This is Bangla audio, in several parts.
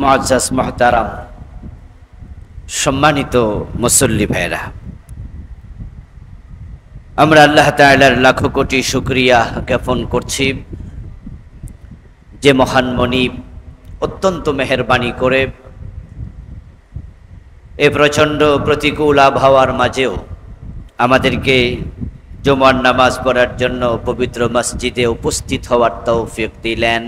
মুআজ্জাজ মুহতারাম, সম্মানিত মুসল্লি ভাইরা, আমরা আল্লাহ তাআলার লাখো কোটি শুকরিয়া জ্ঞাপন করছি যে মহান মনিব অত্যন্ত মেহেরবানি করে এই প্রচণ্ড প্রতিকূল আবহাওয়ার মাঝেও আমাদেরকে জুমার নামাজ পড়ার জন্য পবিত্র মসজিদে উপস্থিত হওয়ার তৌফিক দিলেন,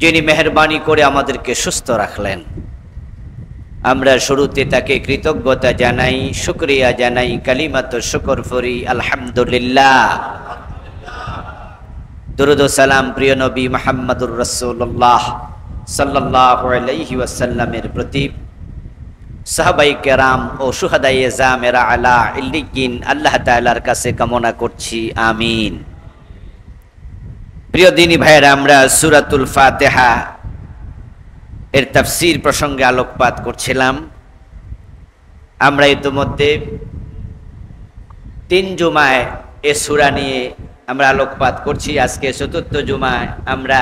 যিনি মেহেরবানি করে আমাদেরকে সুস্থ রাখলেন। আমরা শুরুতে তাকে কৃতজ্ঞতা জানাই, শুকরিয়া জানাই, কালিমাত শুকর ফরি আলহামদুলিল্লাহ। দুরুদ ও সালাম প্রিয় নবী মুহাম্মদুর রাসূলুল্লাহ সাল্লাল্লাহু আলাইহি ওয়াসাল্লামের প্রতি, সাহাবায়ে কেরাম ও শুহাদায়ে জামেরা আলা ইল্লিয়িন আল্লাহ তাআলার কাছে কামনা করছি, আমিন। প্রিয় দিনী ভাইয়েরা, আমরা সূরাতুল ফাতিহা এর তাফসীর প্রসঙ্গে আলোকপাত করছিলাম। আমরা ইতিমধ্যে 3 জুমায় এ সূরা নিয়ে আমরা আলোকপাত করছি। আজকে 4th জুমায় আমরা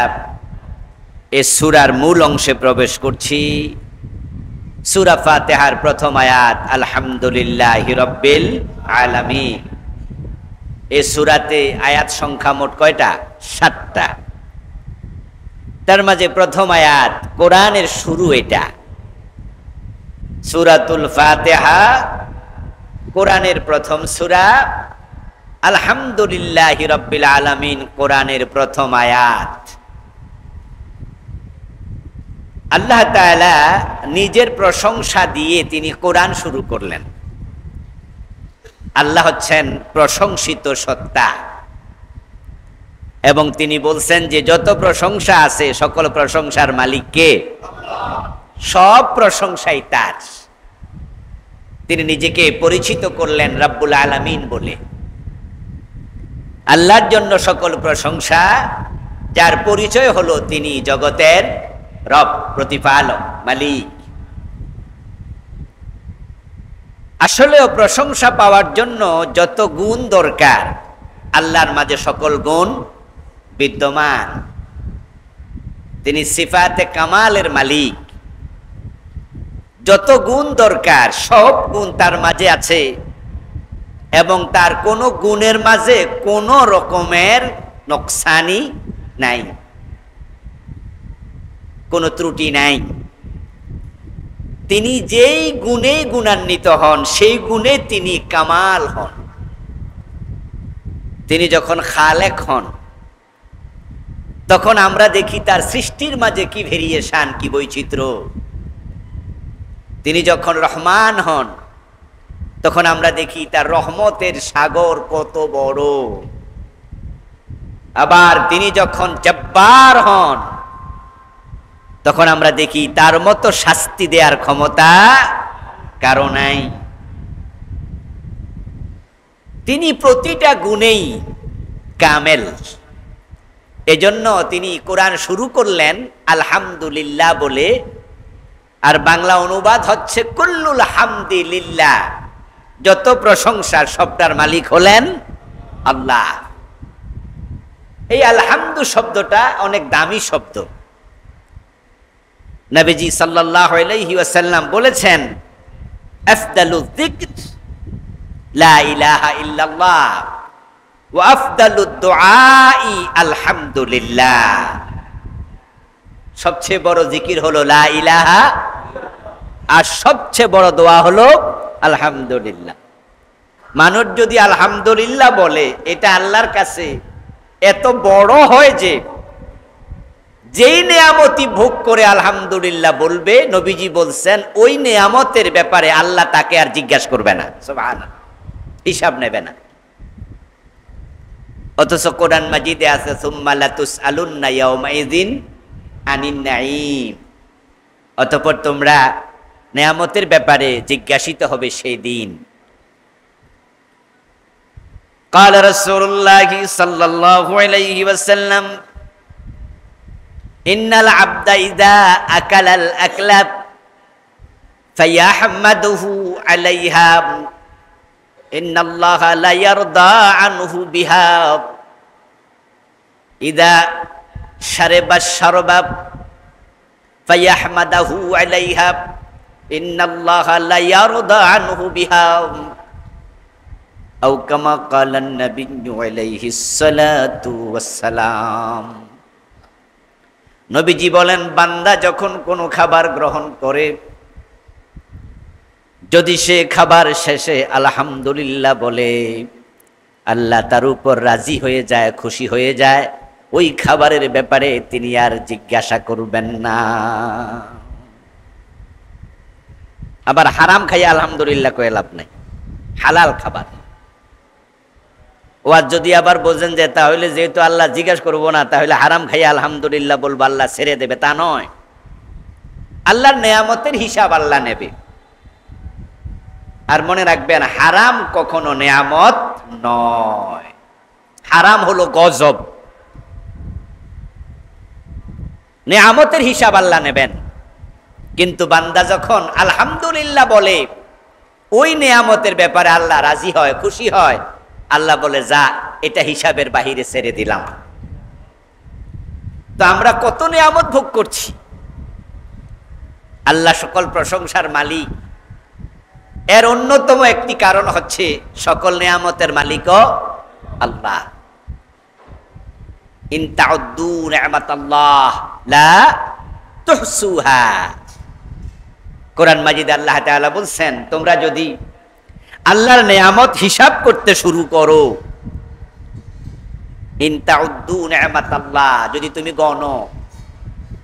এ সূরার মূল অংশে প্রবেশ করছি। সূরা ফাতিহার প্রথম আয়াত আলহামদুলিল্লাহি রাব্বিল আলামিন। এই সূরাতে আয়াত সংখ্যা মোট কয়টা? 7টা। তার মাঝে প্রথম আয়াত, কোরআনের শুরু এটা। সূরাতুল ফাতিহা কোরআনের প্রথম সূরা, আলহামদুলিল্লাহি রাব্বিল আলামিন কোরআনের প্রথম আয়াত। আল্লাহ তাআলা নিজের প্রশংসা দিয়ে তিনি কোরআন শুরু করলেন। আল্লাহ হচ্ছেন প্রশংসিত সত্তা এবং তিনি বলছেন যে যত প্রশংসা আছে সকল প্রশংসার মালিক কে? সব প্রশংসাই তার। তিনি নিজেকে পরিচিত করলেন রব্বুল আলামিন বলে। আল্লাহর জন্য সকল প্রশংসা, যার পরিচয় হলো তিনি জগতের রব, প্রতিপালক, মালিক। আসলেও প্রশংসা পাওয়ার জন্য যত গুণ দরকার, আল্লাহর মাঝে সকল গুণ বিদ্যমান। তিনি সিফাতে কামালের মালিক। যত গুণ দরকার সব গুণ তার মাঝে আছে এবং তার কোনো গুণের মাঝে কোনো রকমের নকসানি নাই, কোনো ত্রুটি নাই। তিনি যেই গুণে গুণান্বিত হন সেই গুণে তিনি কামাল হন। তিনি যখন খালেক হন তখন আমরা দেখি তার সৃষ্টির মাঝে কি ভেরিয়েশন, কি বৈচিত্র্য। তিনি যখন রহমান হন তখন আমরা দেখি তার রহমতের সাগর কত বড়। আবার তিনি যখন জব্বার হন তখন আমরা দেখি তার মতো শাস্তি দেওয়ার ক্ষমতা কারো নাই। তিনি প্রতিটা গুণেই কামেল। এজন্য তিনি কোরআন শুরু করলেন আলহামদুলিল্লাহ বলে, আর বাংলা অনুবাদ হচ্ছে কুল্লুল হামদি লিল্লাহ। যত প্রশংসার সবটার মালিক হলেন আল্লাহ। এই আলহামদু শব্দটা অনেক দামি শব্দ। নবীজি সাল্লাল্লাহু আলাইহি ওয়াসাল্লাম বলেছেন, আফদালুয যিকর লা ইলাহা ইল্লাল্লাহ ওয়া আফদালুদ দুআই আলহামদুলিল্লাহ। সবচেয়ে বড় জিকির হলো লা ইলাহা, আর সবচেয়ে বড় দোয়া হলো আলহামদুলিল্লাহ। মানুষ যদি আলহামদুলিল্লাহ বলে, এটা আল্লাহর কাছে এত বড় হয় যে যেই নেয়ামতি ভোগ করে আলহামদুলিল্লাহ বলবে, নবীজি বলছেন ওই নেয়ামতের ব্যাপারে আল্লাহ তাকে আর জিজ্ঞাসা করবে না, সুবহানাল্লাহ, হিসাব নেবে না। অথচ কোরআন মাজিদে আছে সুম্মা লাতুসআলুন্না ইয়াউমাইযিন আনিন নাঈম। অতঃপর তোমরা নেয়ামতের ব্যাপারে জিজ্ঞাসিত হবে সেই দিন। قال رسول الله صلى الله عليه وسلم إن العبد إذا أكل الأكلة فيحمده عليها إن الله لا يرضى عنه بها إذا شرب الشرب ফায়াহমাদাহু আলাইহা ইন্নাল্লাহা লা ইয়ারদা আনহু বিহা আও কামা ক্বালান নাবিয়্যু আলাইহিস সালাতু ওয়াস সালাম। নবীজি বলেন, বান্দা যখন কোনো খাবার গ্রহণ করে, যদি সে খাবার শেষে আলহামদুলিল্লাহ বলে, আল্লাহ তার উপর রাজি হয়ে যায়, খুশি হয়ে যায়, ওই খাবারের ব্যাপারে তিনি আর জিজ্ঞাসা করবেন না। আবার হারাম খাইয়া আলহামদুলিল্লাহ কয়ে লাভ নাই, হালাল খাবার। ও আর যদি আবার বোঝেন যে তাহলে যেহেতু আল্লাহ জিজ্ঞাসা করবো না, তাহলে হারাম খাইয়া আলহামদুলিল্লাহ বলবো, আল্লাহ ছেড়ে দেবে, তা নয়। আল্লাহর নেয়ামতের হিসাব আল্লাহ নেবে। আর মনে রাখবেন, হারাম কখনো নেয়ামত নয়, হারাম হলো গজব। নেয়ামতের হিসাব আল্লাহ নেবেন, কিন্তু বান্দা যখন আলহামদুলিল্লাহ বলে, ওই নেয়ামতের ব্যাপারে আল্লাহ রাজি হয়, খুশি হয়। আল্লাহ বলে, যা, এটা হিসাবের বাহিরে ছেড়ে দিলাম। তো আমরা কত নেয়ামত ভোগ করছি। আল্লাহ সকল প্রশংসার মালিক। এর অন্যতম একটি কারণ হচ্ছে সকল নেয়ামতের মালিকও আল্লাহ। ইন তাউদ্দু নি'মাতাল্লাহ লা তুহসুহা। কোরআন মাজিদে আল্লাহ তাআলা বলছেন, তোমরা যদি আল্লাহর নেয়ামত হিসাব করতে শুরু করো, ইন তাউদ্দু নি'মাতাল্লাহ, যদি তুমি গণো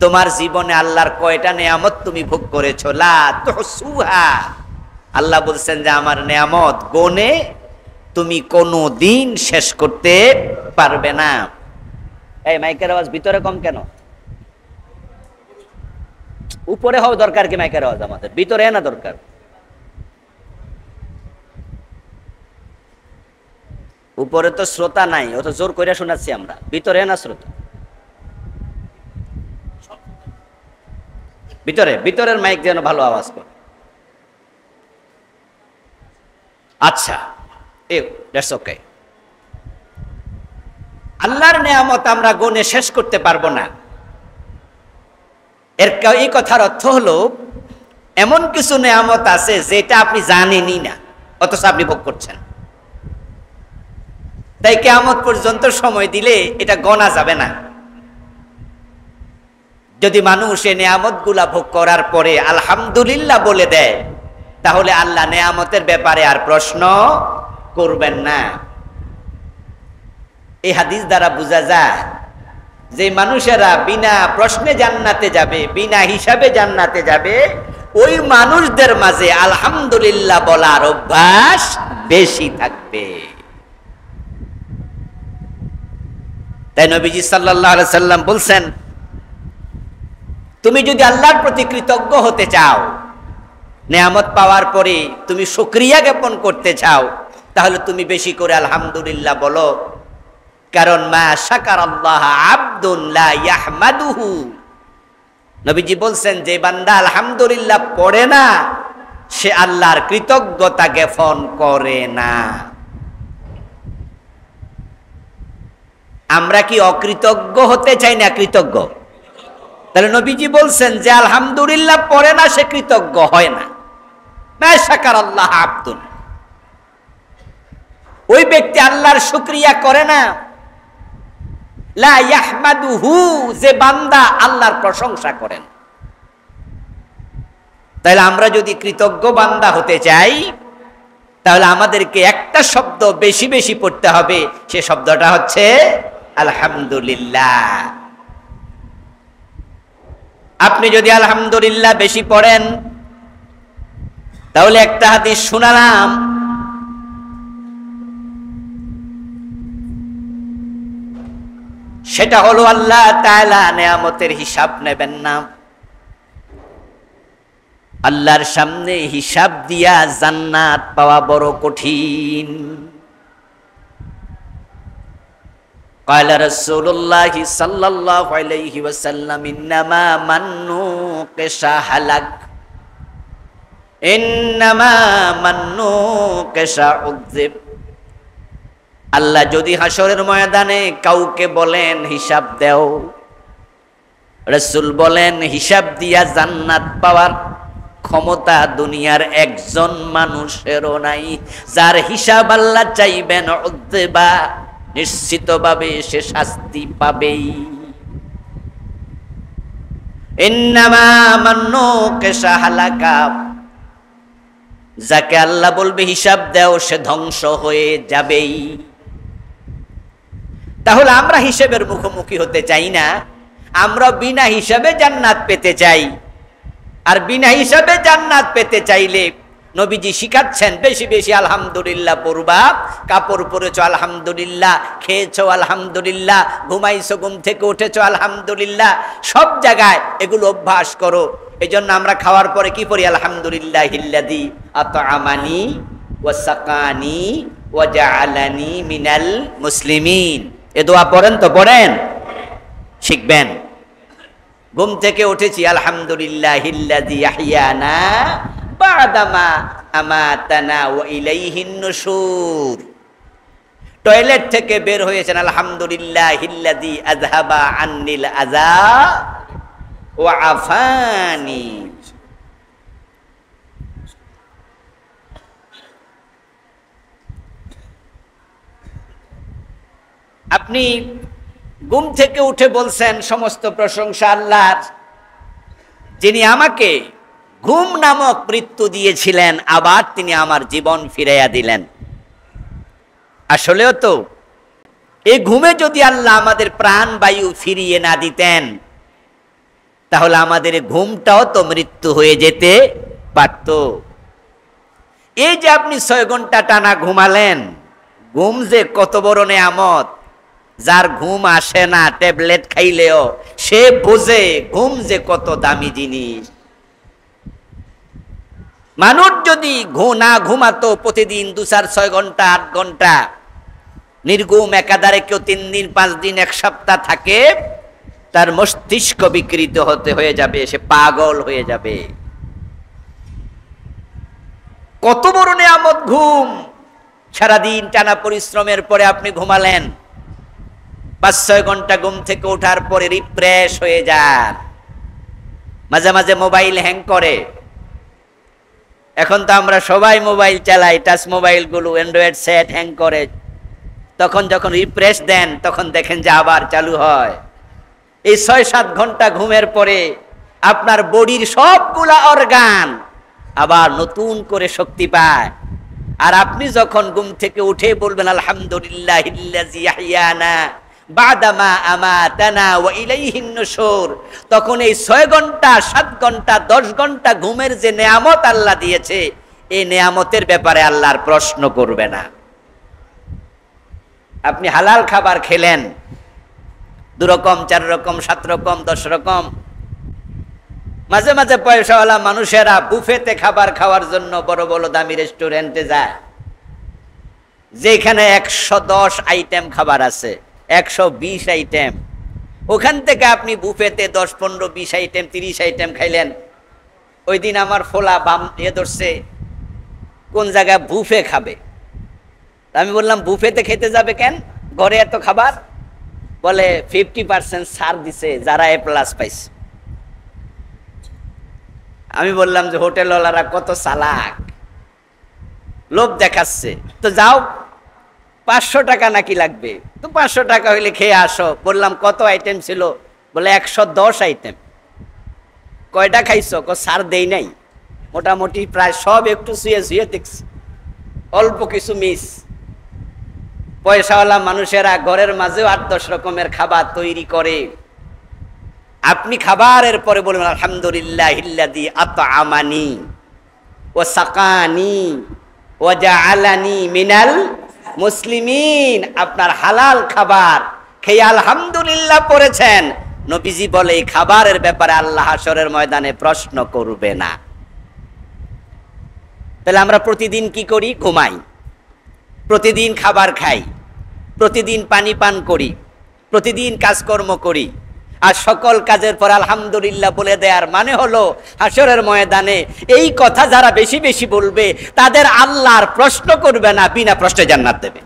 তোমার জীবনে আল্লাহর কয়টা নেয়ামত তুমি ভোগ করেছো, লা তুহসুহা, আল্লাহ বলছেন যে আমার নেয়ামত গনে তুমি কোনো দিন শেষ করতে পারবে না। এই মাইকের আওয়াজ ভিতরে কম কেন? উপরে হওয়া দরকার কি মাইকের আওয়াজ? আমাদের ভিতরে না দরকার? উপরে তো শ্রোতা নাই, অত জোর করে শোনাচ্ছি আমরা, ভিতরে না শ্রোতা? ভিতরে, ভিতরের মাইক যেন ভালো আওয়াজ করে। আচ্ছা, দ্যাটস ওকে। আল্লাহর নেয়ামত আমরা গনে শেষ করতে পারবো না। এই কথার অর্থ হলো, এমন কিছু নেয়ামত আছে যেটা আপনি জানেনই না, অথচ আপনি ভোগ করছেন। তাই কিয়ামত পর্যন্ত সময় দিলে এটা গণা যাবে না। যদি মানুষ এই নেয়ামত গুলা ভোগ করার পরে আলহামদুলিল্লাহ বলে দেয়, তাহলে আল্লাহ নেয়ামতের ব্যাপারে আর প্রশ্ন করবেন না। এই হাদিস দ্বারা বোঝা যায় যে মানুষেরা বিনা প্রশ্নে জান্নাতে যাবে, বিনা হিসাবে জান্নাতে যাবে, ওই মানুষদের মাঝে আলহামদুলিল্লাহ বলার অভ্যাস বেশি থাকবে। তাই নবীজি সাল্লাল্লাহু আলাইহি সাল্লাম বলছেন, তুমি যদি আল্লাহর প্রতি কৃতজ্ঞ হতে চাও, নেয়ামত পাওয়ার পরে তুমি শুকরিয়া জ্ঞাপন করতে চাও, তাহলে তুমি বেশি করে আলহামদুলিল্লাহ বলো। কারণ মা শাকারাল্লাহ আবদুন লা ইয়াহমাদুহু, নবীজি বলছেন যে বান্দা আলহামদুলিল্লাহ পড়ে না, সে আল্লাহর কৃতজ্ঞতা জ্ঞাপন করে না। আমরা কি অকৃতজ্ঞ হতে চাই না কৃতজ্ঞ? তাহলে নবীজি বলছেন যে আলহামদুলিল্লাহ পড়ে না, সে কৃতজ্ঞ হয় না। মা শাকারাল্লাহ আবদুন, ওই ব্যক্তি আল্লাহর শুকরিয়া করে না। লা ইয়াহমাদুহু, যে বান্দা আল্লাহর প্রশংসা করেন। তাহলে আমরা যদি কৃতজ্ঞ বান্দা হতে চাই, তাহলে আমাদেরকে একটা শব্দ বেশি বেশি পড়তে হবে, সে শব্দটা হচ্ছে আলহামদুলিল্লাহ। আপনি যদি আলহামদুলিল্লাহ বেশি পড়েন, তাহলে একটা হাদিস শুনালাম, সেটা হলো আল্লাহ তাআলা নেয়ামতের হিসাব নেবেন না। আল্লাহর সামনে হিসাব দিয়া জান্নাত পাওয়া বড় কঠিন। قال رسول الله صلى الله عليه وسلم إنما من نوقش هلك إنما من نوقش عذب। আল্লাহ যদি হাসরের ময়দানে কাউকে বলেন হিসাব দাও, রাসূল বলেন হিসাব দিয়া জান্নাত পাওয়ার ক্ষমতা দুনিয়ার একজন মানুষেরও নাই। যার হিসাব আল্লাহ চাইবেন উদ্দেবা, নিশ্চিতভাবে সে শাস্তি পাবেই। ইন্নামা মান্নুকে সাহালাকা, যাকে আল্লাহ বলবে হিসাব দাও সে ধ্বংস হয়ে যাবেই। তাহলে আমরা হিসাবের মুখোমুখি হতে চাই না, আমরা বিনা হিসাবে জান্নাত পেতে চাই। আর বিনা হিসাবে জান্নাত পেতে চাইলে নবীজি শিখাচ্ছেন বেশি বেশি আলহামদুলিল্লাহ পড়বা, কাপড় পরেছো আলহামদুলিল্লাহ, খেয়েছো আলহামদুলিল্লাহ, ঘুমাইছো ঘুম থেকে উঠেছো আলহামদুলিল্লাহ, সব জায়গায় এগুলো অভ্যাস করো। এই জন্য আমরা খাওয়ার পরে কি পড়ি? আলহামদুলিল্লাহিল্লাযী আত'আমানি ওয়া সাকানি ওয়া জাআলানি মিনাল মুসলিমিন। এ দোয়া পড়েন তো? পড়েন, শিখবেন। ঘুম থেকে উঠেছি আলহামদুলিল্লাহিল্লাযী আহইয়ানা বা'দামা আমাতানা ওয়া ইলাইহিন নুশুর। টয়লেট থেকে বের হয়েছেন আলহামদুলিল্লাহিল্লাযী আযহাবা আন্নিল আযা ওয়া আফানি। আপনি ঘুম থেকে উঠে বলছেন সমস্ত প্রশংসা আল্লাহর, যিনি আমাকে ঘুম নামক মৃত্যু দিয়েছিলেন, আবার তিনি আমার জীবন ফিরাইয়া দিলেন। আসলেও তো এই ঘুমে যদি আল্লাহ আমাদের প্রাণ বায়ু ফিরিয়ে না দিতেন, তাহলে আমাদের ঘুমটাও তো মৃত্যু হয়ে যেতে পারত। এই যে আপনি 6 ঘন্টা টানা ঘুমালেন, ঘুম যে কত বড় নেয়ামত। যার ঘুম আসে না ট্যাবলেট খাইলেও সে বোঝে ঘুম যে কত দামি জিনিস। মানুষ যদি না ঘুমাতো প্রতিদিন 2-4-6 ঘন্টা 8 ঘন্টা নির্ঘুম একাধারে, কেউ 3 দিন 5 দিন 1 সপ্তাহ থাকে, তার মস্তিষ্ক বিকৃত হয়ে যাবে, সে পাগল হয়ে যাবে। কত বড় নেয়ামত ঘুম। সারাদিন টানা পরিশ্রমের পরে আপনি ঘুমালেন, 5-6 ঘন্টা ঘুম থেকে ওঠার পরে রিফ্রেশ হয়ে যান। মাঝে মাঝে মোবাইল হ্যাং করে। এখন তো আমরা সবাই মোবাইল চালাই, টাচ মোবাইল গুলো, অ্যান্ড্রয়েড সেট হ্যাং করে। তখন যখন রিফ্রেশ দেন তখন দেখেন যে আবার চালু হয়। এই 6-7 ঘন্টা ঘুমের পরে আপনার বডির সবগুলা অর্গান আবার নতুন করে শক্তি পায়। আর আপনি যখন ঘুম থেকে উঠে বলবেন আলহামদুলিল্লাহিল্লাযী আহইয়ানা বা'দামা আমাতানা ওয়া ইলাইহিন নুশুর, তখন এই 6 ঘন্টা 7 ঘন্টা 10 ঘন্টা ঘুমের যে নেয়ামত আল্লাহ দিয়েছে, এই নেয়ামতের ব্যাপারে আল্লাহর প্রশ্ন করবে না। আপনি হালাল খাবার খেলেন, 2 রকম 4 রকম 7 রকম 10 রকম। মাঝে মাঝে পয়সাওয়ালা মানুষেরা বুফেতে খাবার খাওয়ার জন্য বড় বড় দামি রেস্টুরেন্টে যায়, যেখানে 110 আইটেম খাবার আছে, 120 আইটেম। ওখান থেকে আপনি বুফেতে 10, 15, 20 আইটেম 30 আইটেম খাইলেন। ওই দিন আমার ফোলা বাম ধরছে কোন জায়গায় বুফে খাবে। আমি বললাম বুফেতে খেতে যাবে কেন, ঘরে এত খাবার? বলে 50% ছাড় দিছে যারা A+ পাইছে। আমি বললাম যে হোটেলওয়ালারা কত চালাক, লোভ দেখাচ্ছে। তো যাও, 500 টাকা নাকি লাগবে, তো 500 টাকা হইলে খেয়ে আসো। বললাম কত আইটেম ছিল? বলে 110 আইটেম। কয়টা খাইছো? ছাড় দেই নাই, মোটামুটি প্রায় সব একটু শুয়ে শুয়ে দেখছি, অল্প কিছু মিস। পয়সাওয়ালা মানুষেরা ঘরের মাঝেও 8-10 রকমের খাবার তৈরি করে। আপনি খাবারের পরে বলবেন আলহামদুলিল্লাহিল্লাযী আত'আমানি ওয়া সাকানি ওয়া জাআলানি মিনাল মুসলিমিন। আপনার হালাল খাবার খেয়ে আলহামদুলিল্লাহ পড়েছেন। নবীজি বলে এই খাবারের ব্যাপারে আল্লাহ হাশরের ময়দানে প্রশ্ন করবে না। তাহলে আমরা প্রতিদিন কি করি? ঘুমাই, প্রতিদিন খাবার খাই, প্রতিদিন পানি পান করি, প্রতিদিন কাজকর্ম করি, আর সকল কাজের পর আলহামদুলিল্লাহ বলে দেয়ার মানে হলো হাশরের ময়দানে এই কথা যারা বেশি বেশি বলবে তাদের আল্লাহর প্রশ্ন করবে না, বিনা প্রশ্নে জান্নাত দেবে।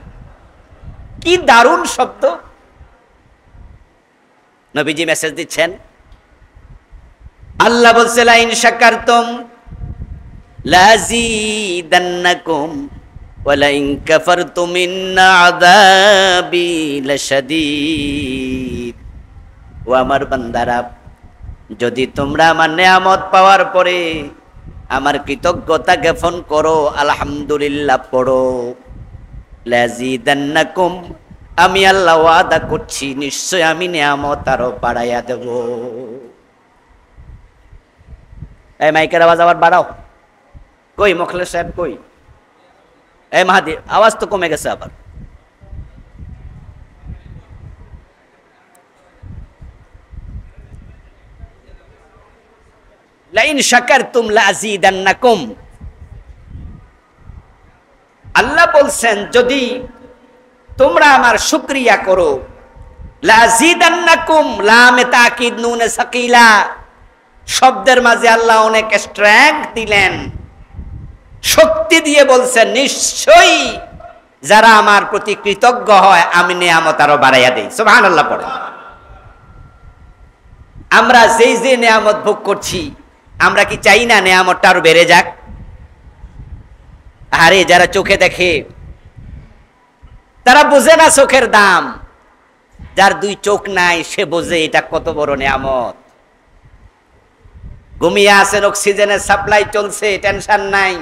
কি দারুণ শব্দ! নবীজি মেসেজ দিচ্ছেন আল্লাহ বলছে লা ইন শাকারতুম লাযীদান্নাকুম ওয়া লা ইন কাফারতুম ইন্না আযাবি লাশাদীদ। ও আমার বান্দারা, যদি তোমরা আমার নেয়ামত পাওয়ার পরে আমার কৃতজ্ঞতা জ্ঞাপন করো, আলহামদুলিল্লাহ পড়ো, লাযীদান্নাকুম, আমি আল্লাহ ওয়াদা করছি নিশ্চয় আমি নেয়ামত আরো বাড়াইয়া দেব। এই মাইকের আওয়াজ আবার বাড়াও। কই মোখলেস সাহেব কই? এই মাহাদি, আওয়াজ তো কমে গেছে আবার। লাইন শাকারতুম লাযীদান্নাকুম, আল্লাহ বলছেন যদি তোমরা আমার শুকরিয়া করো, লাযীদান্নাকুম, লামে তাকিদ নুনে সাকিলা শব্দের মাঝে আল্লাহ অনেক স্ট্রেংথ দিলেন, শক্তি দিয়ে বলছেন নিশ্চয়ই যারা আমার প্রতি কৃতজ্ঞ হয় আমি নেয়ামত আরো বাড়াইয়া দেই। সুবহানাল্লাহ পড়ে। আমরা যেই যে নেয়ামত ভোগ করছি, আমরা কি চাই না নেয়ামতটা আরো বেড়ে যাক? আরে যারা চোখে দেখে তারা বোঝে না চোখের দাম, যার দুই চোখ নাই সে বোঝে এটা কত বড় নেয়ামত। ঘুমিয়ে আছেন, অক্সিজেনের সাপ্লাই চলছে, টেনশন নাই,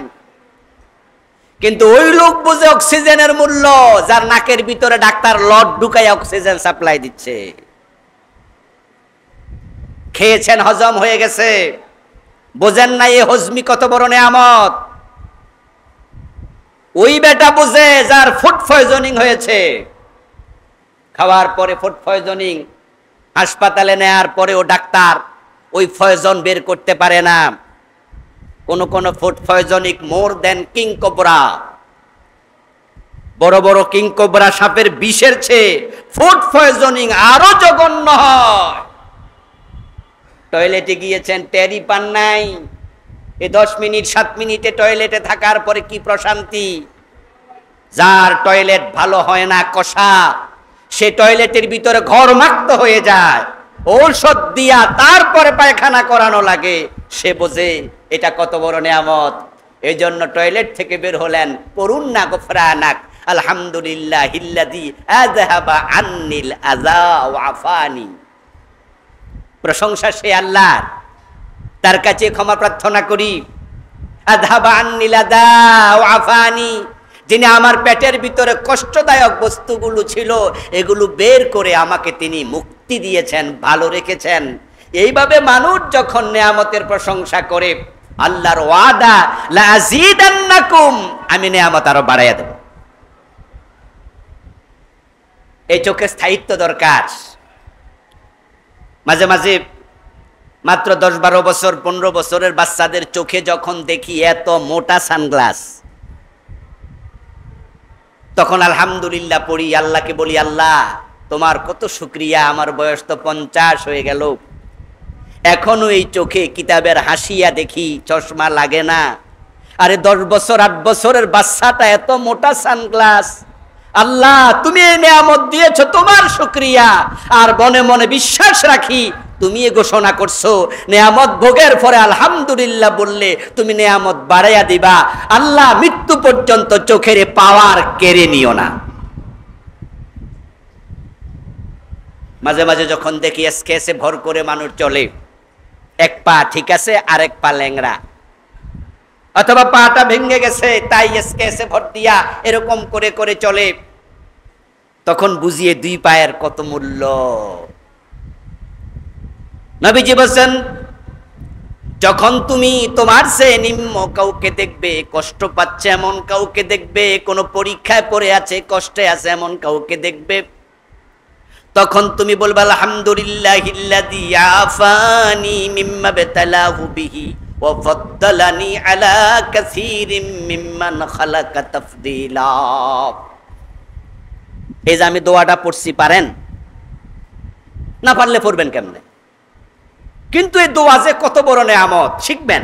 কিন্তু ওই লোক বুঝে অক্সিজেনের মূল্য যার নাকের ভিতরে ডাক্তার লট ঢুকাই অক্সিজেন সাপ্লাই দিচ্ছে। খেয়েছেন, হজম হয়ে গেছে, বোঝেন না এই হজমি কত বড় নেয়ামত। ওই বেটা বুঝে যার ফুড পয়জনিং হয়েছে, খাওয়ার পরে ফুড পয়জনিং, হাসপাতালে নেয়ার পরেও ডাক্তার ওই পয়জন বের করতে পারে না। কোন ফুড পয়জনিং মোর দেন কিং কোবরা, বড় বড় কিং কোবরা সাপের বিষের চেয়ে ফুড পয়জনিং আরো জঘন্য হয়। টয়লেটে গিয়েছেন, টেরি পান নাই, এই 10 মিনিট 7 মিনিটে টয়লেটে থাকার পরে কি প্রশান্তি। যার টয়লেট ভালো হয় না, কষা, সে টয়লেটের ভিতরে ঘরমাক্ত হয়ে যায়, ঔষধ দিয়া তারপরে পায়খানা করানো লাগে, সে বোঝে এটা কত বড় নেয়ামত। এই জন্য টয়লেট থেকে বের হলেন, পড়ুন না গফরানাক আলহামদুলিল্লাহিল্লাযী আযহাবা আন্নিল আযা ওয়া আফানি। প্রশংসা সে আল্লাহর, তার কাছে ক্ষমা প্রার্থনা করি। আযহাবা আন্নিল আযা ওয়া আফানি, যিনি আমার পেটের ভিতরে কষ্টদায়ক বস্তুগুলো ছিল এগুলো বের করে আমাকে তিনি মুক্তি দিয়েছেন, ভালো রেখেছেন। এইভাবে মানুষ যখন নেয়ামতের প্রশংসা করে, আল্লাহর ওয়াদা লাযীদান্নাকুম, আমি নেয়ামত আরো বাড়াইয়া দেব। এই চোখে স্থায়িত্ব দরকার। মাঝে মাঝে মাত্র 10-12 বছর 15 বছরের বাচ্চাদের চোখে যখন দেখি এত মোটা সানগ্লাস, তখন আলহামদুলিল্লাহ পড়ি, আল্লাহকে বলি আল্লাহ তোমার কত শুকরিয়া, আমার বয়স তো 50 হয়ে গেল, এখনো এই চোখে কিতাবের হাসিয়া দেখি, চশমা লাগে না। আরে 10 বছর 8 বছরের বাচ্চাটা এত মোটা সানগ্লাস, আল্লাহ তুমি এই নেয়ামত দিয়েছো, তোমার শুকরিয়া। আর মনে মনে বিশ্বাস রাখি তুমি ঘোষণা করছো নেয়ামত ভোগের পরে আলহামদুলিল্লাহ বললে তুমি নেয়ামত বাড়াইয়া দিবা। আল্লাহ মৃত্যু পর্যন্ত চোখের পাওয়ার কেড়ে নিও না। মাঝে মাঝে যখন দেখি স্কেচে ভর করে মানুষ চলে, এক পা ঠিক আছে আরেক পা ল্যাংড়া, অথবা পাটা ভেঙে গেছে তাই স্কেচে ভর দিয়া এরকম করে করে চলে, তখন বুঝিয়ে 2 পায়ের কত মূল্য। নবীজি বলেন যখন তুমি তোমার চেয়ে নিম্ন কাউকে দেখবে, কষ্ট পাচ্ছে এমন কাউকে দেখবে, কোনো পরীক্ষায় পড়ে আছে, কষ্টে আছে এমন কাউকে দেখবে, তখন তুমি বলবে আলহামদুলিল্লাহিল্লাযী আফানি মিম্মা বাতালাহু বিহি ওয়া ফাদ্দালানি আলা কাসীরিম মিম্মান খালাকা তাফদীলা। এই যে আমি দোয়াটা পড়ছি, পারেন না? পারলে পড়বেন কেমনে? কিন্তু এই দোয়া যে কত বড় নেয়ামত, শিখবেন।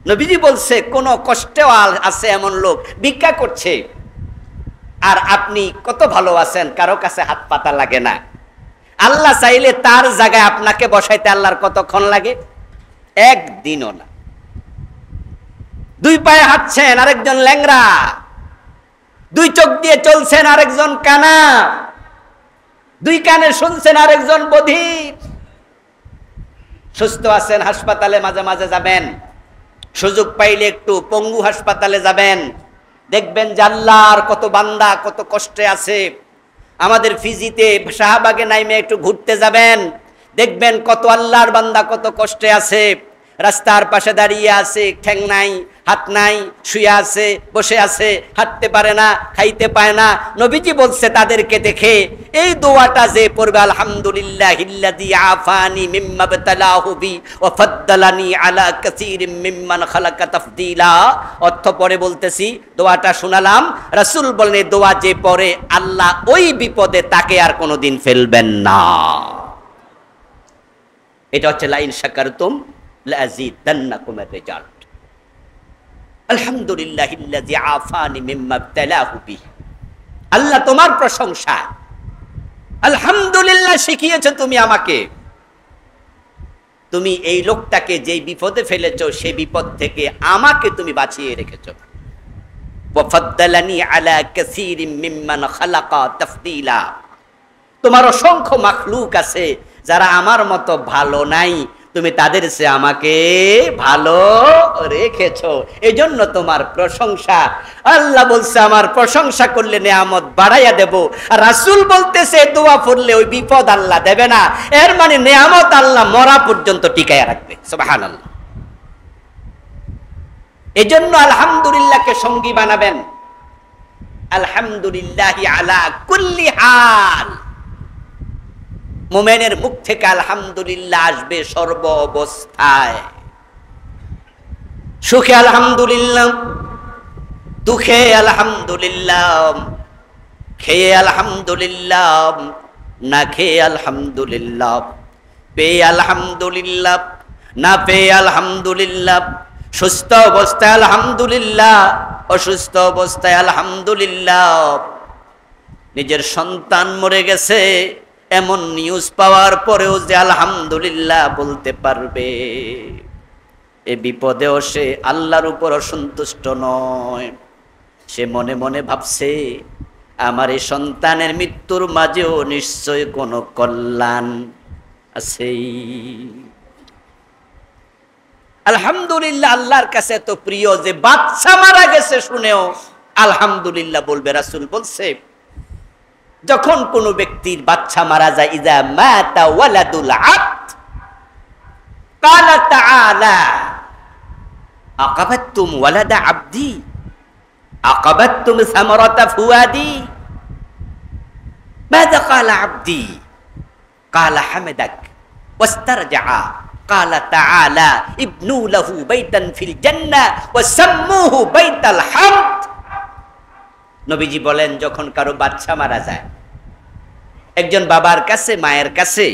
নবীজি বলছে কোন কষ্টে আছে এমন লোক ভিক্ষা করছে, আর আপনি কত ভালো আছেন, কারো কাছে হাত পাতা লাগে না। আল্লাহ চাইলে তার জায়গায় আপনাকে বসাইতে আল্লাহর কতক্ষণ লাগে? একদিনও না। দুই পায়ে হাঁটছেন, আরেকজন ল্যাংড়া। দুই চোখ দিয়ে চলছেন, আরেকজন কানা। দুই কানে শুনছেন, আরেকজন বধির। সুস্থ আছেন, হাসপাতালে মাঝে মাঝে যাবেন, সুযোগ পাইলে একটু পঙ্গু হাসপাতালে যাবেন, দেখবেন যে আল্লাহর কত বান্দা কত কষ্টে আছে। আমাদের ফিজিতে শাহবাগে নাইমে একটু ঘুরতে যাবেন, দেখবেন কত আল্লাহর বান্দা কত কষ্টে আছে। রাস্তার পাশে দাঁড়িয়ে আছে, ঠ্যাং নাই, হাত নাই, শুয়ে আছে, বসে আছে, হাঁটতে পারে না, খাইতে পায় না। নবীজি বলছে তাদেরকে দেখে, এই দোয়াটা যে পড়বে, আলহামদুলিল্লাহিল্লাযী আফানি মিম্মা বতালাহু বি ওয়া ফাদ্দালানি আলা কাসীরিম মিম্মান খালাকা তাফদীলা। অর্থ পরে বলতেছি, দোয়াটা শোনালাম। রাসূল বলেন এই দোয়া যে পড়ে, আল্লাহ ওই বিপদে তাকে আর কোনোদিন ফেলবেন না। এটা হচ্ছে লা ইন শাকারতুম লাযীদান্নাকুমের রেজাল্ট। আলহামদুলিল্লাহিল্লাযী আফানি মিম্মা বতালাহু বি। আল্লাহ তোমার প্রশংসা, আলহামদুলিল্লাহ শিখিয়েছো তুমি আমাকে। তুমি এই লোকটাকে যেই বিপদে ফেলেছো সেই বিপদ থেকে আমাকে তুমি বাঁচিয়ে রেখেছো। ওয়া ফাদ্দালানি আলা কাসীরিম মিম্মান খালাকা তাফদীলা। তোমার অসংখ্য মাখলুক আছে যারা আমার মতো ভালো নাই, তুমি তাদের চেয়ে আমাকে ভালো রেখেছো, এজন্য তোমার প্রশংসা। আল্লাহ বলছে আমার প্রশংসা করলে নেয়ামত বাড়াইয়া দেব। আর রাসূল বলতেছে দোয়া পড়লে ওই বিপদ আল্লাহ দেবে না, এর মানে নেয়ামত আল্লাহ মরা পর্যন্ত টিকাইয়া রাখবে। সুবহানাল্লাহ। এজন্য আলহামদুলিল্লাহকে সঙ্গী বানাবেন। আলহামদুলিল্লাহি আলা কুল্লি হাল। মুমিনের মুখ থেকে আলহামদুলিল্লাহ আসবে সর্ব অবস্থায়। সুখে আলহামদুলিল্লাহ, দুঃখে আলহামদুলিল্লাহ, খেয়ে আলহামদুলিল্লাহ, না খেয়ে আলহামদুলিল্লাহ, পেয়ে আলহামদুলিল্লাহ, না পেয়ে আলহামদুলিল্লাহ, সুস্থ অবস্থায় আলহামদুলিল্লাহ, অসুস্থ অবস্থায় আলহামদুলিল্লাহ। নিজের সন্তান মরে গেছে এমন নিউজ পাওয়ার পরেও যে আলহামদুলিল্লাহ বলতে পারবে, এ বিপদেও সে আল্লাহর উপর অসন্তুষ্ট নয়। সে মনে মনে ভাবছে আমার এই সন্তানের মৃত্যুর মাঝেও নিশ্চয় কোনো কল্যাণ আছেই। আলহামদুলিল্লাহ আল্লাহর কাছে এত প্রিয় যে বাচ্চা মারা গেছে শুনেও আলহামদুলিল্লাহ বলবে। রাসূল বলছে যখন কোনো ব্যক্তির বাচ্চা মারা যায়, ইযা মাতা ওয়ালাদুল আবদ ক্বালা তাআলা আকাবাতুম ওয়ালাদা আবদি আকাবাতুম সামারাতা ফুয়াদি। মাযা ক্বালা আবদি ক্বালা হামাদাক ওয়াস্তারজা ক্বালা তাআলা ইবনু লাহু বাইতান ফিল জান্নাহ ওয়া সাম্মুহু বাইতাল হামদ। নবীজি বলেন যখন কারো বাচ্চা মারা যায়, একজন বাবার কাছে মায়ের কাছে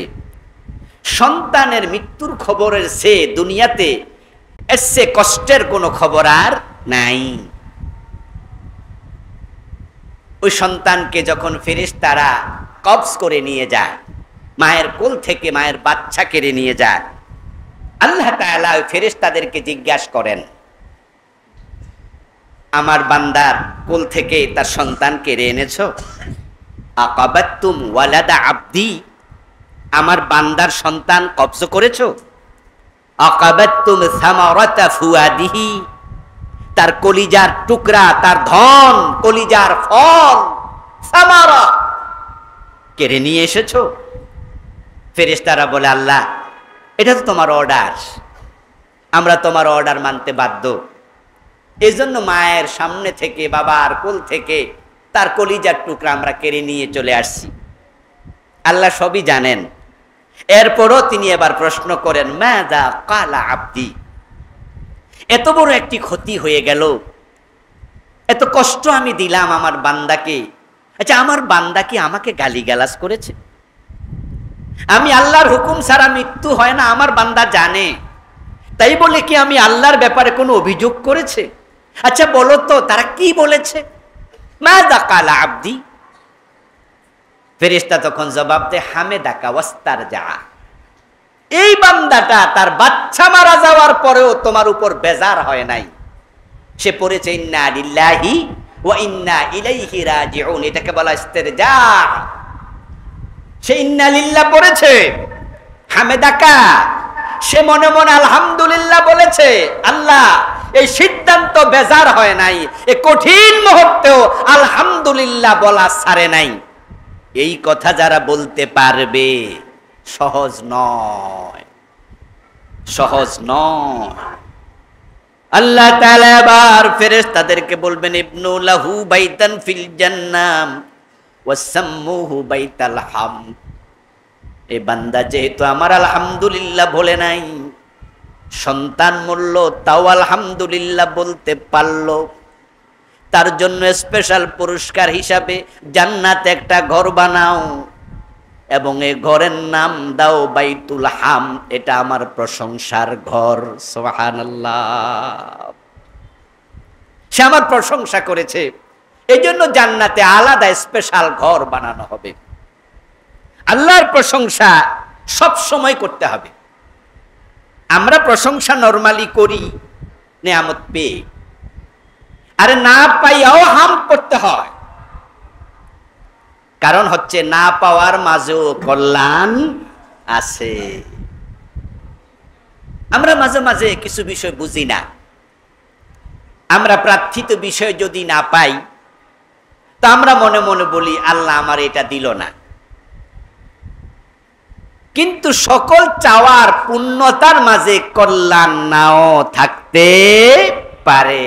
সন্তানের মৃত্যুর খবরের চেয়ে দুনিয়াতে এর চেয়ে কষ্টের কোনো খবর আর নাই। ওই সন্তানকে যখন ফেরেশতারা কবজ করে নিয়ে যায়, মায়ের কোল থেকে মায়ের বাচ্চা কেড়ে নিয়ে যায়, আল্লাহ তাআলা ওই ফেরেশতাদেরকে জিজ্ঞাসা করেন, আমার বান্দার কোল থেকে তার সন্তান কেড়ে এনেছো? আকাবাতুম ওয়ালাদা আবদি, আমার বান্দার সন্তান কবজ করেছো? আকাবাতুম সামারাতা ফুয়াদিহি, তার কলিজার টুকরা, তার ধন, কলিজার ফল সামারা কেড়ে নিয়ে এসেছো? ফেরেশতারা বলে আল্লাহ এটা তো তোমার অর্ডার, আমরা তোমার অর্ডার মানতে বাধ্য। এজন্য মায়ের সামনে থেকে, বাবার কোল থেকে তার কলিজার টুকরা আমরা কেড়ে নিয়ে চলে আসছি। আল্লাহ সবই জানেন। এরপরও তিনি এবার প্রশ্ন করেন, মাযা ক্বালা আবদি, এত বড় একটি ক্ষতি হয়ে গেল, এত কষ্ট আমি দিলাম আমার বান্দাকে, আচ্ছা আমার বান্দা কি আমাকে গালিগালাজ করেছে? আমি আল্লাহর হুকুম ছাড়া মৃত্যু হয় না আমার বান্দা জানে, তাই বলে কি আমি আল্লাহর ব্যাপারে কোনো অভিযোগ করেছে? আচ্ছা বলো তো তারা কি বলেছে? মাযা ক্বালা আবদি। ফেরেশতা তখন জবাব দেয়, হামেদাকা ওয়াস্তারজা, এই বান্দাটা তার বাচ্চা মারা যাওয়ার পরেও তোমার উপর বেজার হয় নাই, সে পড়েছে ইন্না লিল্লাহি ওয়া ইন্না ইলাইহি রাজিউন, এটাকে বলা ইস্তিরজা। সে ইন্না লিল্লাহ পড়েছে, হামেদাকা, সে মনে মনে আলহামদুলিল্লাহ বলেছে। আল্লাহ এই সিদ্ধান্ত বেজার হয় নাই, এই কঠিন মুহূর্তেও আলহামদুলিল্লাহ বলা ছাড়ে নাই। এই কথা যারা বলতে পারবে, সহজ নয়, সহজ নয়। আল্লাহ তাআলা আবার ফেরেশতাদেরকে বলবেন ইবনু লাহু বাইতান ফিল জান্নাম ওয়াসাম্মুহু বাইতাল হামদ। এই বান্দা যেহেতু আমার আলহামদুলিল্লাহ বলে নাই, সন্তান মূল্য তাও আলহামদুলিল্লাহ বলতে পারলো, তার জন্য স্পেশাল পুরস্কার হিসাবে জান্নাতে একটা ঘর বানাও এবং এই ঘরের নাম দাও বাইতুল হাম, এটা আমার প্রশংসার ঘর। সুবহানাল্লাহ, সে আমার প্রশংসা করেছে, এই জন্য জান্নাতে আলাদা স্পেশাল ঘর বানানো হবে। আল্লাহর প্রশংসা সব সময় করতে হবে। আমরা প্রশংসা নরমালি করি নেয়ামত পেয়ে, আরে না পাইয়াও হাম করতে হয়, কারণ হচ্ছে না পাওয়ার মাঝেও কল্যাণ আছে। আমরা মাঝে মাঝে কিছু বিষয় বুঝি না, আমরা প্রার্থিত বিষয় যদি না পাই তা আমরা মনে মনে বলি আল্লাহ আমার এটা দিল না। কিন্তু সকল চাওয়ার পূর্ণতার মাঝে কল্যাণ নাও থাকতে পারে।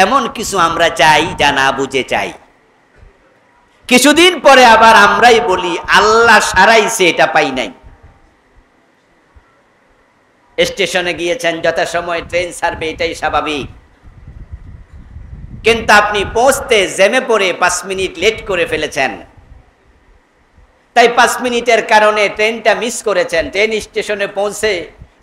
এমন কিছু আমরা চাই যা না বুঝে চাই, কিছুদিন পরে আবার আমরাই বলি আল্লাহ সারাইছে, এটা পাই নাই। স্টেশনে গিয়েছেন, যথাসময় ট্রেন ছাড়বে, এটাই স্বাভাবিক, কিন্তু আপনি পৌঁছতে জ্যামে পড়ে 5 মিনিট লেট করে ফেলেছেন, তাই 5 মিনিটের কারণে ট্রেনটা মিস করেছেন। ট্রেন স্টেশনে পৌঁছে